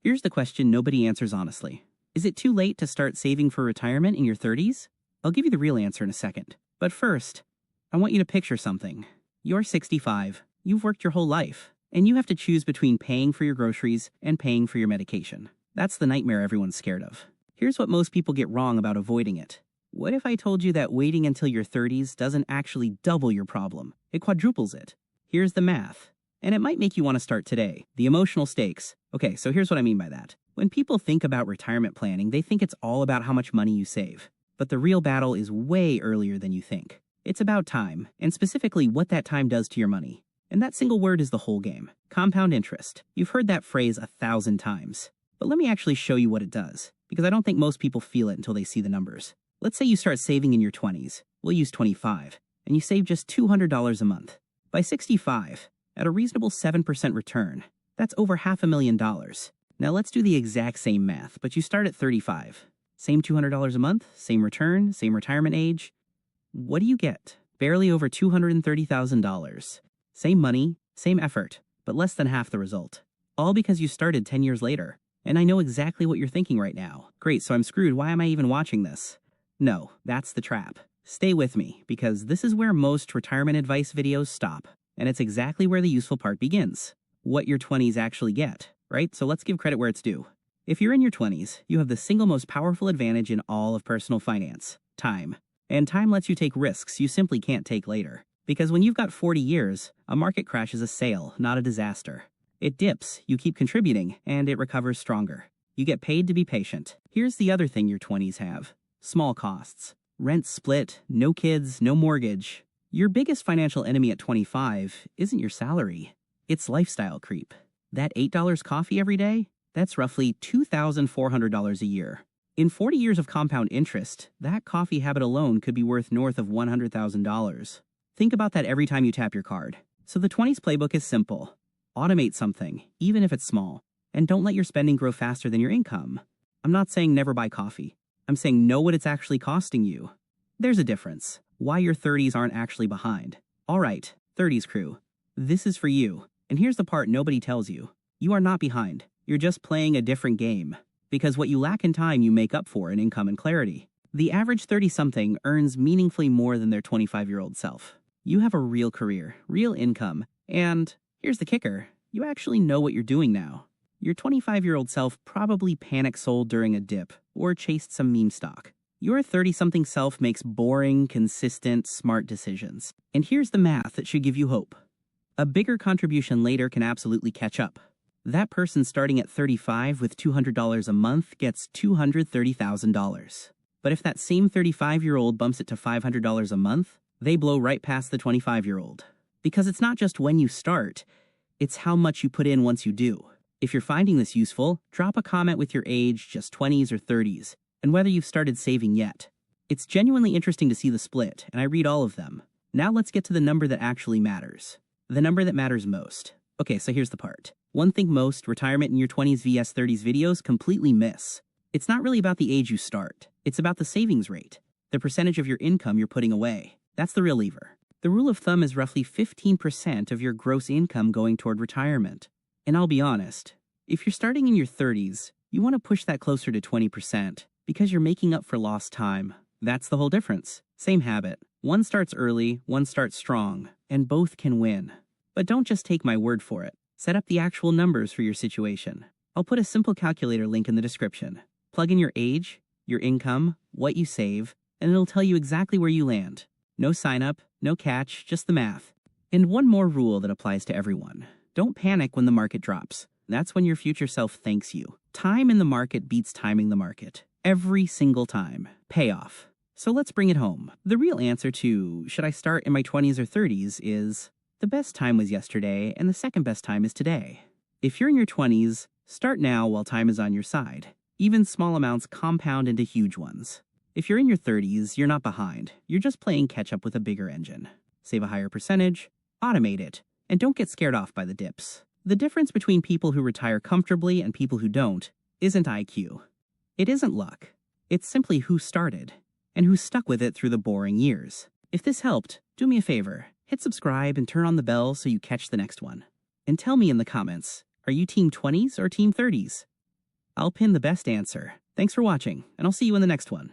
Here's the question nobody answers honestly. Is it too late to start saving for retirement in your 30s? I'll give you the real answer in a second. But first, I want you to picture something. You're 65, you've worked your whole life, and you have to choose between paying for your groceries and paying for your medication. That's the nightmare everyone's scared of. Here's what most people get wrong about avoiding it. What if I told you that waiting until your 30s doesn't actually double your problem? It quadruples it. Here's the math. And it might make you want to start today. The emotional stakes. Okay, so here's what I mean by that. When people think about retirement planning, they think it's all about how much money you save. But the real battle is way earlier than you think. It's about time, and specifically what that time does to your money. And that single word is the whole game. Compound interest. You've heard that phrase 1,000 times. But let me actually show you what it does, because I don't think most people feel it until they see the numbers. Let's say you start saving in your 20s. We'll use 25. And you save just $200 a month. By 65, at a reasonable 7% return, that's over $500,000. Now let's do the exact same math, but you start at 35. Same $200 a month, same return, same retirement age. What do you get? Barely over $230,000. Same money, same effort, but less than half the result. All because you started 10 years later. And I know exactly what you're thinking right now. Great, so I'm screwed. Why am I even watching this? No, that's the trap. Stay with me, because this is where most retirement advice videos stop. And it's exactly where the useful part begins. What your 20s actually get, right? So let's give credit where it's due. If you're in your 20s, you have the single most powerful advantage in all of personal finance: time. And time lets you take risks you simply can't take later. Because when you've got 40 years, a market crash is a sale, not a disaster. It dips, you keep contributing, and it recovers stronger. You get paid to be patient. Here's the other thing your 20s have: small costs. Rent split, no kids, no mortgage. Your biggest financial enemy at 25 isn't your salary. It's lifestyle creep. That $8 coffee every day? That's roughly $2,400 a year. In 40 years of compound interest, that coffee habit alone could be worth north of $100,000. Think about that every time you tap your card. So the 20s playbook is simple. Automate something, even if it's small. And don't let your spending grow faster than your income. I'm not saying never buy coffee. I'm saying know what it's actually costing you. There's a difference. Why your 30s aren't actually behind. All right, 30s crew. This is for you. And here's the part nobody tells you. You are not behind. You're just playing a different game. Because what you lack in time, you make up for in income and clarity. The average 30-something earns meaningfully more than their 25-year-old self. You have a real career, real income, and here's the kicker. You actually know what you're doing now. Your 25-year-old self probably panic sold during a dip or chased some meme stock. Your 30-something self makes boring, consistent, smart decisions. And here's the math that should give you hope. A bigger contribution later can absolutely catch up. That person starting at 35 with $200 a month gets $230,000. But if that same 35-year-old bumps it to $500 a month, they blow right past the 25-year-old. Because it's not just when you start, it's how much you put in once you do. If you're finding this useful, drop a comment with your age, just 20s or 30s, and whether you've started saving yet. It's genuinely interesting to see the split, and I read all of them. Now let's get to the number that actually matters. The number that matters most. Okay, so here's the part. One thing most retirement in your 20s vs 30s videos completely miss. It's not really about the age you start. It's about the savings rate, the percentage of your income you're putting away. That's the real lever. The rule of thumb is roughly 15% of your gross income going toward retirement. And I'll be honest, if you're starting in your 30s, you want to push that closer to 20% because you're making up for lost time. That's the whole difference. Same habit. One starts early, one starts strong, and both can win. But don't just take my word for it. Set up the actual numbers for your situation. I'll put a simple calculator link in the description. Plug in your age, your income, what you save, and it'll tell you exactly where you land. No sign up, no catch, just the math. And one more rule that applies to everyone. Don't panic when the market drops. That's when your future self thanks you. Time in the market beats timing the market. Every single time. Payoff. So let's bring it home. The real answer to, should I start in my 20s or 30s, is the best time was yesterday and the second best time is today. If you're in your 20s, start now while time is on your side. Even small amounts compound into huge ones. If you're in your 30s, you're not behind. You're just playing catch up with a bigger engine. Save a higher percentage, automate it, and don't get scared off by the dips. The difference between people who retire comfortably and people who don't isn't IQ. It isn't luck. It's simply who started and who stuck with it through the boring years. If this helped, do me a favor. Hit subscribe and turn on the bell so you catch the next one. And tell me in the comments, are you team 20s or team 30s? I'll pin the best answer. Thanks for watching, and I'll see you in the next one.